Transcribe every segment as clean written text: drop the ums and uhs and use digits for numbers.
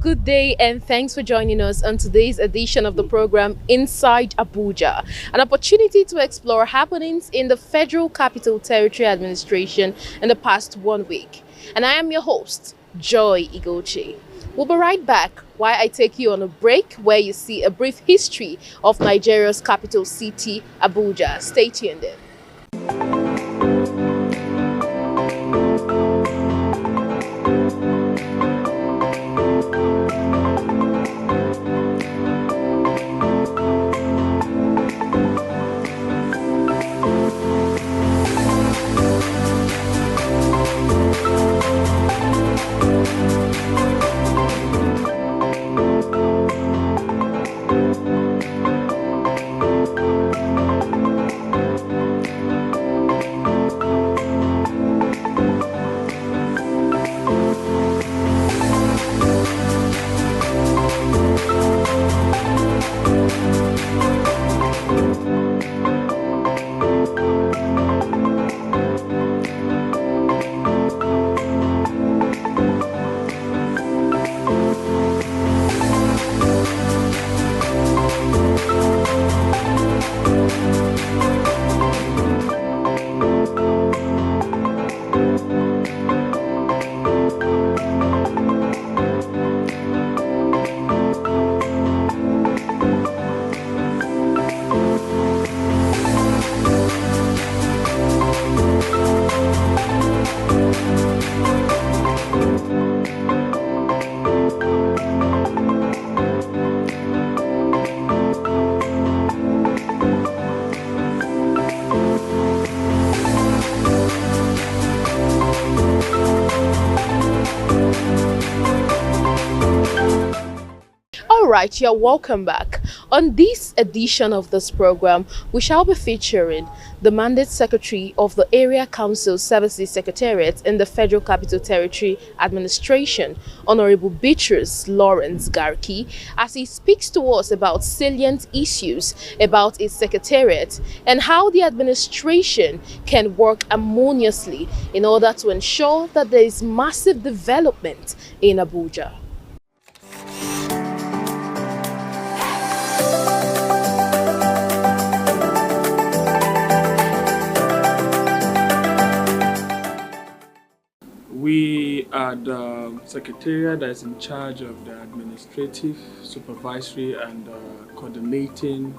good day, and thanks for joining us on today's edition of the program Inside Abuja, an opportunity to explore happenings in the Federal Capital Territory Administration in the past 1 week. And I am your host, Joy Igochi. We'll be right back while I take you on a break where you see a brief history of Nigeria's capital city, Abuja. Stay tuned in. Alright, you're welcome back. On this edition of this program, we shall be featuring the Mandate Secretary of the Area Council Services Secretariat in the Federal Capital Territory Administration, Honorable Beatrice Lawrence Garki, as he speaks to us about salient issues about its secretariat and how the administration can work harmoniously in order to ensure that there is massive development in Abuja. We are the secretariat that is in charge of the administrative, supervisory, and coordinating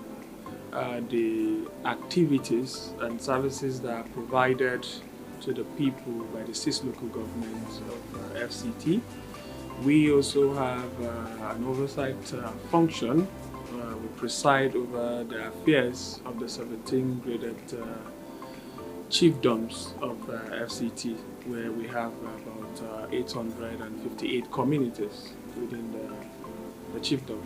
the activities and services that are provided to the people by the 6 local governments of FCT. We also have an oversight function. We preside over the affairs of the 17 graded chiefdoms of FCT, where we have about 858 communities within the chiefdoms.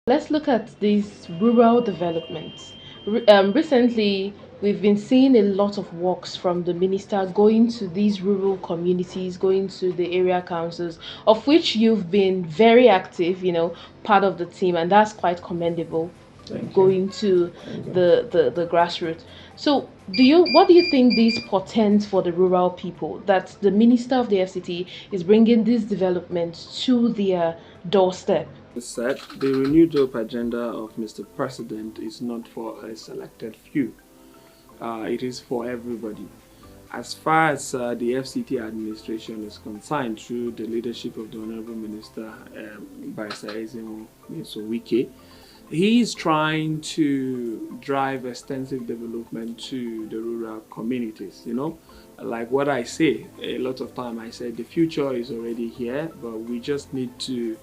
Let's look at these rural developments. Recently, we've been seeing a lot of works from the minister going to these rural communities, going to the area councils, of which you've been very active, part of the team, and that's quite commendable. Going to the grassroots. So, what do you think this portends for the rural people, that the minister of the FCT is bringing this development to their doorstep? Said, the renewed hope agenda of Mr. President is not for a selected few. It is for everybody. As far as the FCT administration is concerned, through the leadership of the Honorable Minister, Barrister Ezemo Wike, he is trying to drive extensive development to the rural communities. Like what I say, a lot of time I say the future is already here, but we just need to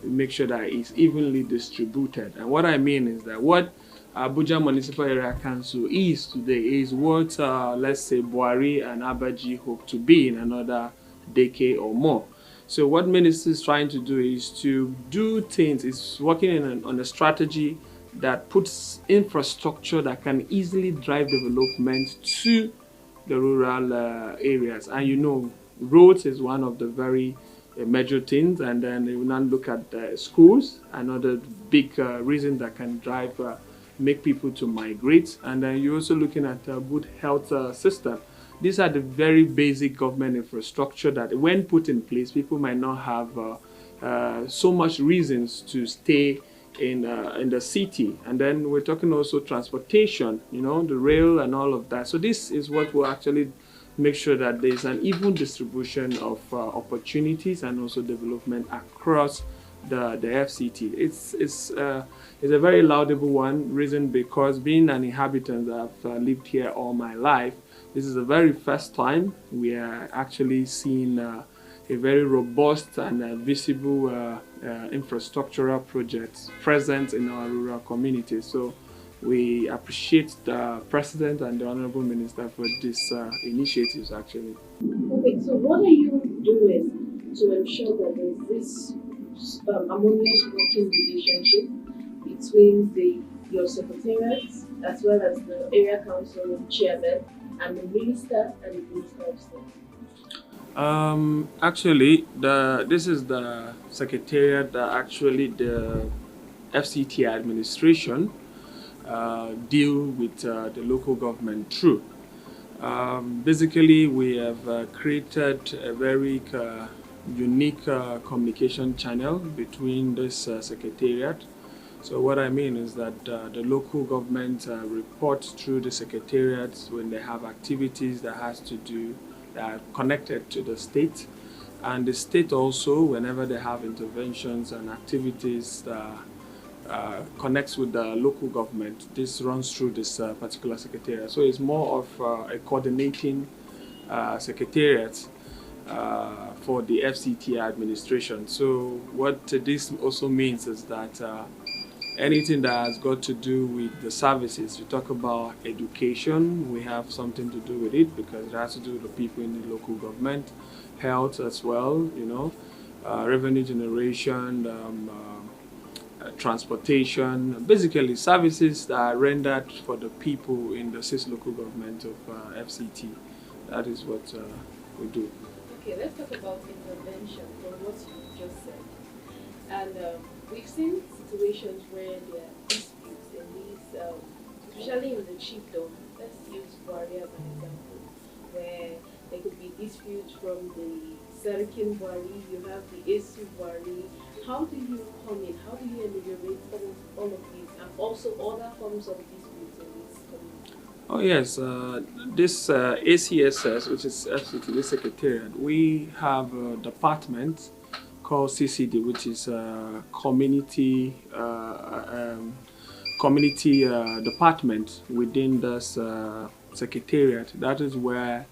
make sure that it's evenly distributed. And what I mean is that what Abuja Municipal Area Council is today is what, let's say, Buhari and Abaji hope to be in another decade or more. So what ministry is trying to do is to do things, is working on a strategy that puts infrastructure that can easily drive development to the rural areas. And roads is one of the very major things. And then you now look at schools, another big reason that can drive, make people to migrate. And then you're also looking at a good health system. These are the very basic government infrastructure that, when put in place, people might not have so much reasons to stay in the city. And then we're talking also transportation, the rail and all of that. So this is what will actually make sure that there's an even distribution of opportunities and also development across the FCT. It's a very laudable one reason, because being an inhabitant, I've lived here all my life. This is the very first time we are actually seeing a very robust and visible infrastructural projects present in our rural communities. So we appreciate the President and the Honorable Minister for these initiatives, actually. Okay, so what are you doing to ensure that there's this harmonious working relationship between your secretariat as well as the area council chairman and the minister and the minister of state? Actually, this is the secretariat that actually the FCT administration deal with the local government through. Basically, we have created a very unique communication channel between this secretariat. So what I mean is that the local government reports through the secretariats when they have activities that has to do, that are connected to the state. And the state also, whenever they have interventions and activities that connects with the local government, this runs through this particular secretariat. So it's more of a coordinating secretariat for the FCT administration. So what this also means is that anything that has got to do with the services, you talk about education, we have something to do with it, because it has to do with the people in the local government, health as well, revenue generation, transportation, basically services that are rendered for the people in the six local government of FCT. That is what we do. Okay, let's talk about intervention from what you just said. And we've seen situations where there are disputes in these, especially in the chiefdom. Let's use Buhari as an example, where there could be disputes from the Serikin Buhari, you have the ASU Buhari. How do you come in? How do you ameliorate all of these and also other forms of disputes in this community? Oh yes, this ACSS, which is FCT, the Secretariat, we have a department called CCD, which is community department within this Secretariat. That is where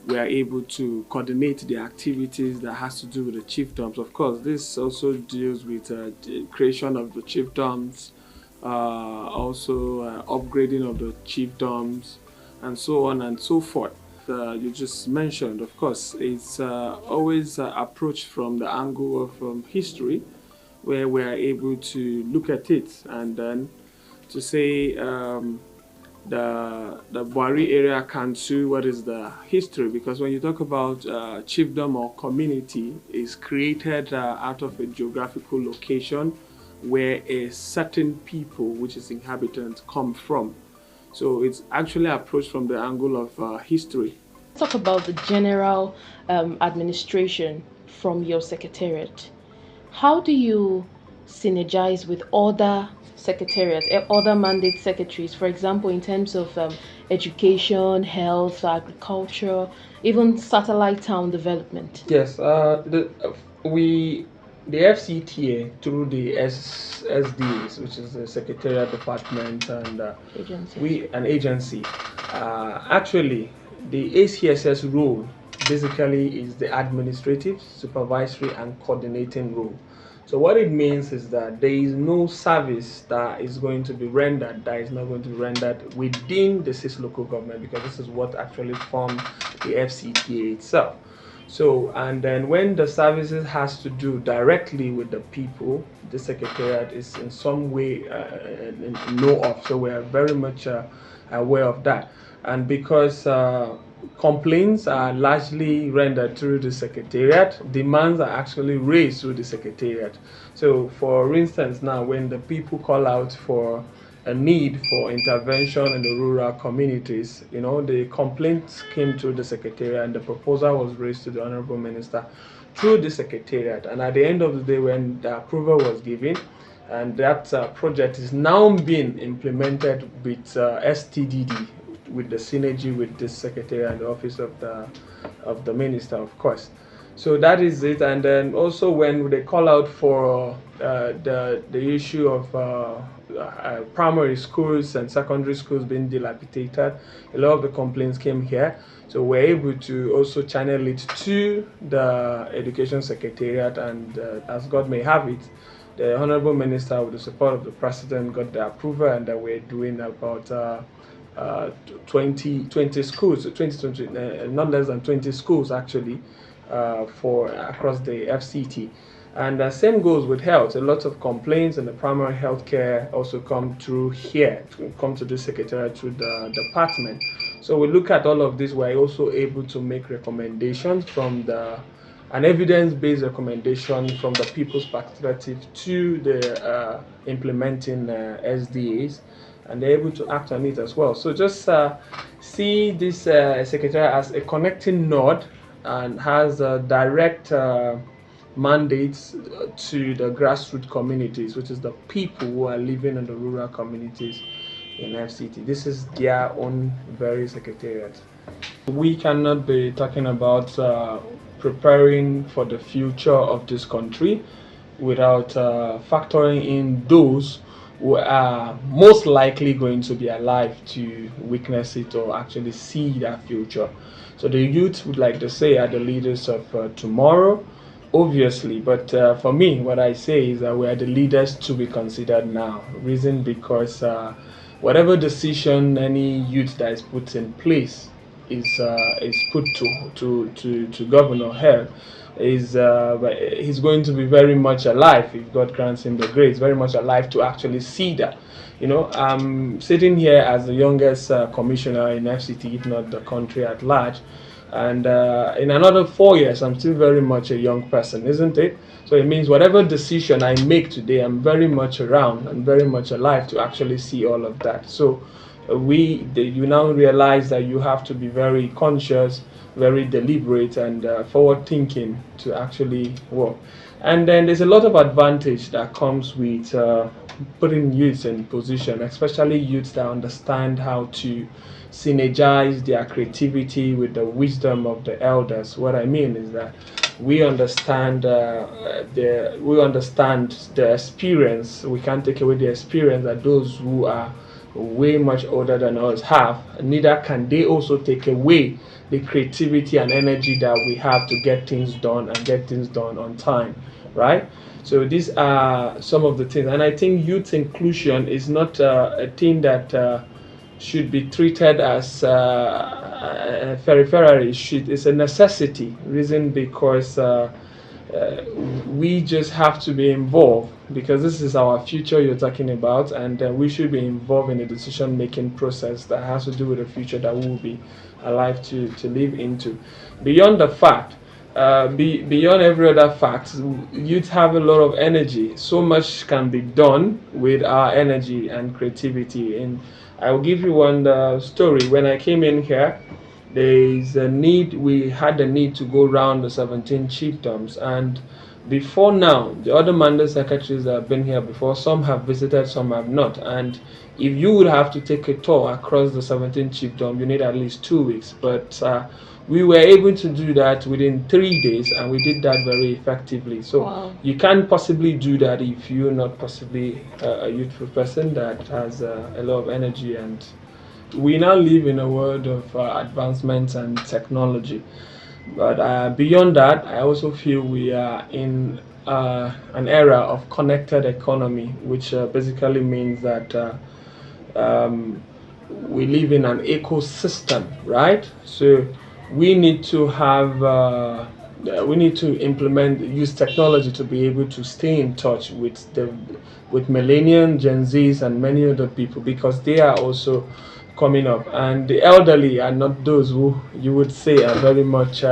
we are able to coordinate the activities that has to do with the chiefdoms. Of course, this also deals with the creation of the chiefdoms, also upgrading of the chiefdoms, and so on and so forth. You just mentioned, of course, it's always approached from the angle of history, where we are able to look at it and then to say the Buhari area council, what is the history? Because when you talk about chiefdom or community, is created out of a geographical location where a certain people, which is inhabitants, come from. So it's actually approached from the angle of history. Talk about the general administration from your secretariat. How do you synergize with other secretariats, other mandate secretaries, for example, in terms of education, health, agriculture, even satellite town development? Yes, the FCTA through the SDAs, which is the Secretariat Department, and an agency. Actually, the ACSS role basically is the administrative, supervisory, and coordinating role. So what it means is that there is no service that is going to be rendered that is not going to be rendered within the six local government, because this is what actually formed the FCTA itself. So, and then when the services has to do directly with the people, the secretariat is in some way know of. So we are very much aware of that. And because complaints are largely rendered through the secretariat, demands are actually raised through the secretariat. So for instance, now when the people call out for a need for intervention in the rural communities, the complaints came to the secretariat and the proposal was raised to the Honorable Minister through the secretariat. And at the end of the day, when the approval was given, and that project is now being implemented with STDD, with the synergy with the secretary and the office of the minister, of course. So that is it. And then also when they call out for the issue of primary schools and secondary schools being dilapidated, a lot of the complaints came here. So we're able to also channel it to the education secretariat, and as God may have it, the honorable minister, with the support of the president, got the approval, and we're doing about 20 schools, 20, not less than 20 schools actually, for across the FCT. And the same goes with health. A lot of complaints in the primary health care also come through here, come to the secretariat through the department. So we look at all of this. We're also able to make recommendations from an evidence-based recommendation from the people's perspective to the implementing SDAs, and they're able to act on it as well. So just see this secretariat as a connecting node and has a direct mandates to the grassroots communities, which is the people who are living in the rural communities in FCT. This is their own very secretariat. We cannot be talking about preparing for the future of this country without factoring in those who are most likely going to be alive to witness it or actually see that future. So the youth, would like to say, are the leaders of tomorrow, obviously. But for me, what I say is that we are the leaders to be considered now. Reason because whatever decision any youth that is put in place is put to Governor Hell, he's going to be very much alive, if God grants him the grace, very much alive to actually see that. I'm sitting here as the youngest commissioner in FCT, if not the country at large. And in another 4 years, I'm still very much a young person, isn't it? So it means whatever decision I make today, I'm very much around and very much alive to actually see all of that. So you now realize that you have to be very conscious, very deliberate, and forward thinking to actually work. And then there's a lot of advantage that comes with putting youths in position, especially youths that understand how to synergize their creativity with the wisdom of the elders. What I mean is that we understand the experience. We can't take away the experience that those who are way much older than us have. Neither can they also take away the creativity and energy that we have to get things done and get things done on time, right? So these are some of the things, and I think youth inclusion is not a thing that should be treated as peripheral. It's a necessity. Reason because we just have to be involved, because this is our future you're talking about, and we should be involved in the decision-making process that has to do with the future that we will be alive to live into. Beyond the fact, beyond every other fact, youth have a lot of energy. So much can be done with our energy and creativity. And I will give you one story. When I came in here, we had the need to go around the 17 chiefdoms, and before now, the other mandate secretaries that have been here before, some have visited, some have not. And if you would have to take a tour across the 17 chiefdom, you need at least 2 weeks. But we were able to do that within 3 days, and we did that very effectively. So wow. You can't possibly do that if you're not possibly a youthful person that has a lot of energy. And we now live in a world of advancements and technology. But beyond that, I also feel we are in an era of connected economy, which basically means that we live in an ecosystem, right? So we need to have we need to use technology to be able to stay in touch with millennium, Gen Zs, and many other people because they are also coming up. And the elderly are not those who you would say are very much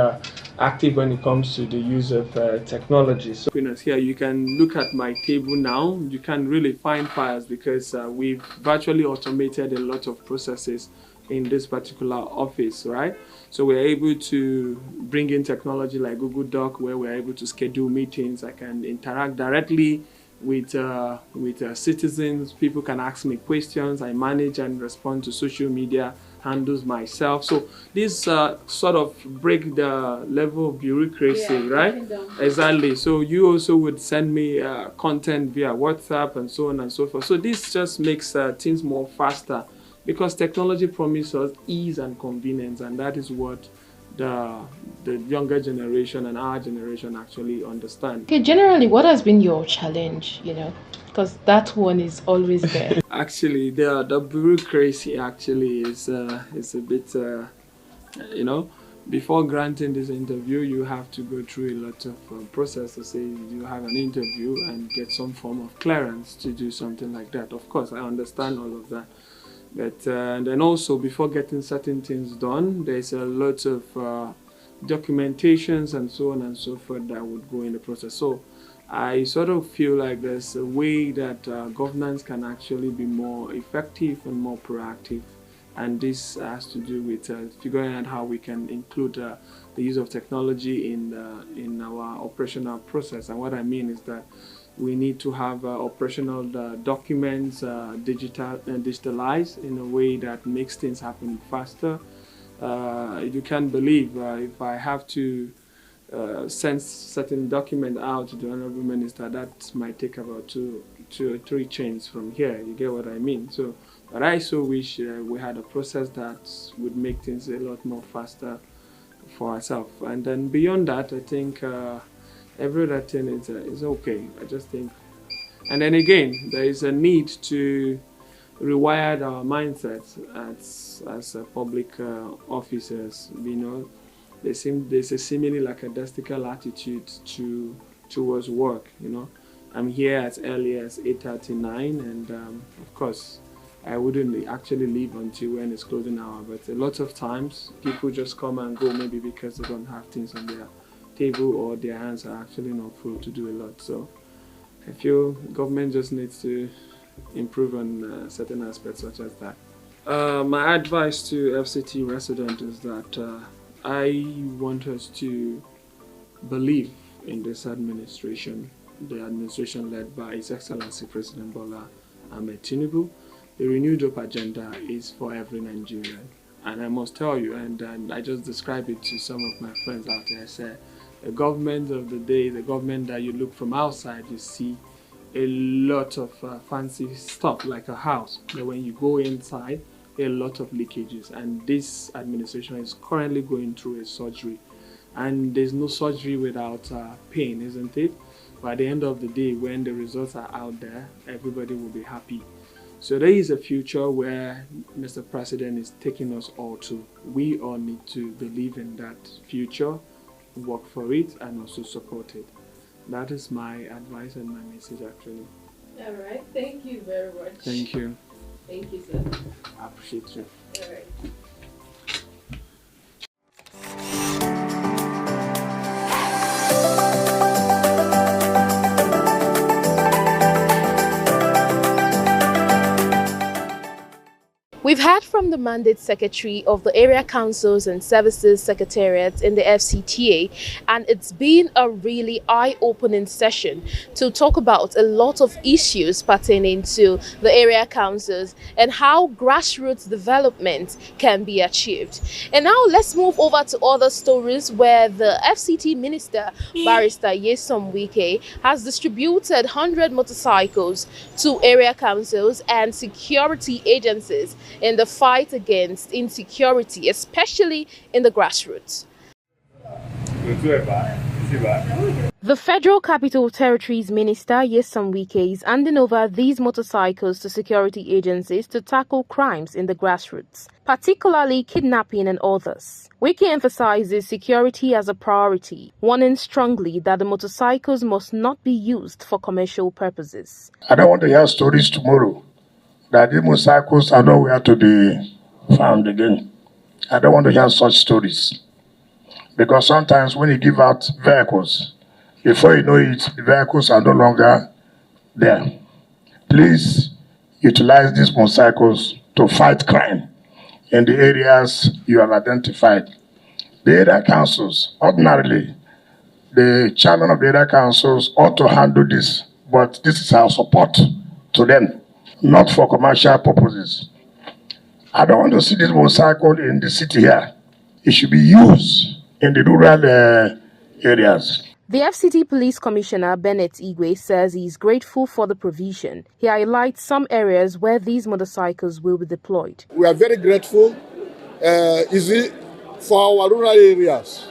active when it comes to the use of technology. So here you can look at my table now. You can really find files because we've virtually automated a lot of processes in this particular office, right? So we're able to bring in technology like Google Doc, where we're able to schedule meetings. I can interact directly with citizens. People can ask me questions. I manage and respond to social media handles myself. So this sort of break the level of bureaucracy, yeah, right? Exactly. So you also would send me content via WhatsApp and so on and so forth. So this just makes things more faster because technology promises ease and convenience, and that is what the the younger generation and our generation actually understand. Okay, generally, what has been your challenge, because that one is always there. Actually, the bureaucracy actually is a bit you know before granting this interview you have to go through a lot of process to say you have an interview and get some form of clearance to do something like that. Of course, I understand all of that. But then also before getting certain things done, there's a lot of documentations and so on and so forth that would go in the process. So I sort of feel like there's a way that governance can actually be more effective and more proactive. And this has to do with figuring out how we can include the use of technology in our operational process. And what I mean is that we need to have operational documents digitalized in a way that makes things happen faster. You can't believe if I have to send certain document out to the honorable minister, that might take about two or three chains from here. You get what I mean? So, but I so wish we had a process that would make things a lot more faster for ourselves. And then beyond that, I think every other thing is okay. I just think, and then again, there is a need to rewire our mindsets as public officers. There's a seemingly lackadaisical attitude towards work. I'm here as early as 8:39, and of course, I wouldn't actually leave until when it's closing hour. But a lot of times, people just come and go, maybe because they don't have things on their table or their hands are actually not full to do a lot. So I feel government just needs to improve on certain aspects such as that. My advice to FCT residents is that I want us to believe in this administration, the administration led by His Excellency President Bola Ahmed Tinubu. The renewed hope agenda is for every Nigerian. And I must tell you, and I just described it to some of my friends out there, I said, the government of the day, the government that you look from outside, you see a lot of fancy stuff like a house. But when you go inside, a lot of leakages. And this administration is currently going through a surgery. And there's no surgery without pain, isn't it? But at the end of the day, when the results are out there, everybody will be happy. So there is a future where Mr. President is taking us all to. We all need to believe in that future, work for it, and also support it. That is my advice and my message, actually. All right. Thank you very much. Thank you. Thank you, sir. I appreciate you. All right. We've heard from the mandate secretary of the Area Councils and Services Secretariat in the FCTA, and it's been a really eye-opening session to talk about a lot of issues pertaining to the area councils and how grassroots development can be achieved. And now let's move over to other stories where the FCT Minister, Barrister Nyesom Wike, has distributed 100 motorcycles to area councils and security agencies in the fight against insecurity, especially in the grassroots. The Federal Capital Territories Minister Nyesom Wike is handing over these motorcycles to security agencies to tackle crimes in the grassroots, particularly kidnapping and others. Wike emphasizes security as a priority, warning strongly that the motorcycles must not be used for commercial purposes. I don't want to hear stories tomorrow that the motorcycles are nowhere to be found again. I don't want to hear such stories. Because sometimes when you give out vehicles, before you know it, the vehicles are no longer there. Please utilize these motorcycles to fight crime in the areas you have identified. The area councils, ordinarily, the chairman of the area councils ought to handle this, but this is our support to them, not for commercial purposes. I don't want to see this motorcycle in the city here. It should be used in the rural areas. The FCT Police Commissioner Bennett Igwe says he is grateful for the provision. He highlights some areas where these motorcycles will be deployed. We are very grateful for our rural areas.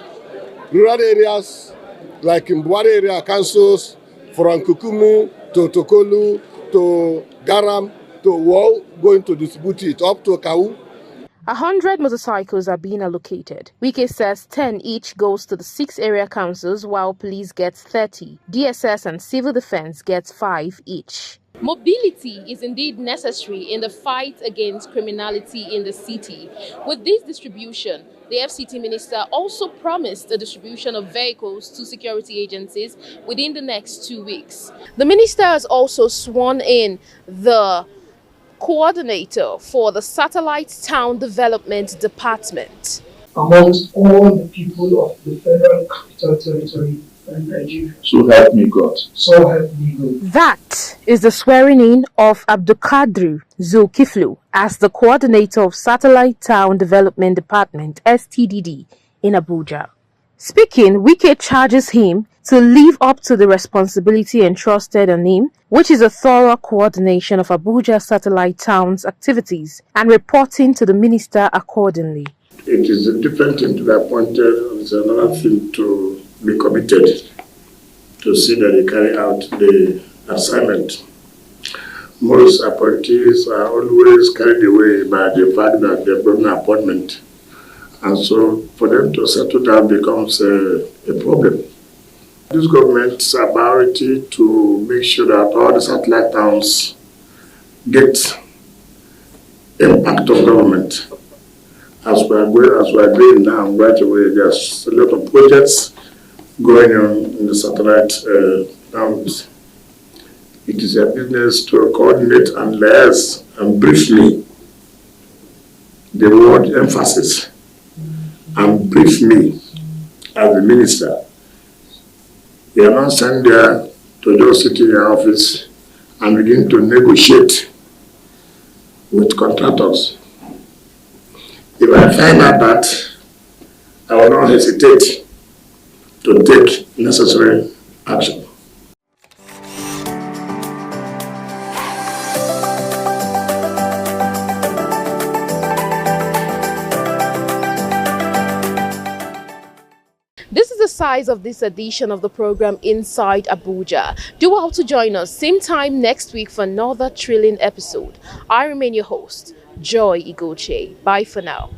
Rural areas like in Buare area councils, from Kukumu to Tokolu to Garam to Wall, going to distribute it up to Kau. 100 motorcycles are being allocated. Wike says 10 each goes to the 6 area councils, while police gets 30. DSS and civil defense gets 5 each. Mobility is indeed necessary in the fight against criminality in the city. With this distribution, the FCT minister also promised the distribution of vehicles to security agencies within the next 2 weeks. The minister has also sworn in the coordinator for the Satellite Town Development Department. Amongst all the people of the Federal Capital Territory and Nigeria. So help me God. So help me God. That is the swearing in of Abdulkadir Zulkiflu as the coordinator of Satellite Town Development Department (STDD) in Abuja. Speaking, Wike charges him to live up to the responsibility entrusted on him, which is a thorough coordination of Abuja Satellite Town's activities and reporting to the minister accordingly. It is a different thing to be appointed, it's another thing to be committed to see that they carry out the assignment. Most appointees are always carried away by the fact that they've got an appointment. And so for them to settle down becomes a problem. This government's priority to make sure that all the satellite towns get impact of government. As we are doing now, right away, there's a lot of projects going on in the satellite towns. It is a business to coordinate and liaise and briefly the word emphasis and brief me as the minister. They are not sent there to just sit in your office and begin to negotiate with contractors. If I find out that, I will not hesitate to take necessary action. This is the size of this edition of the program Inside Abuja. Do well to join us same time next week for another thrilling episode. I remain your host, Joy Igoche. Bye for now.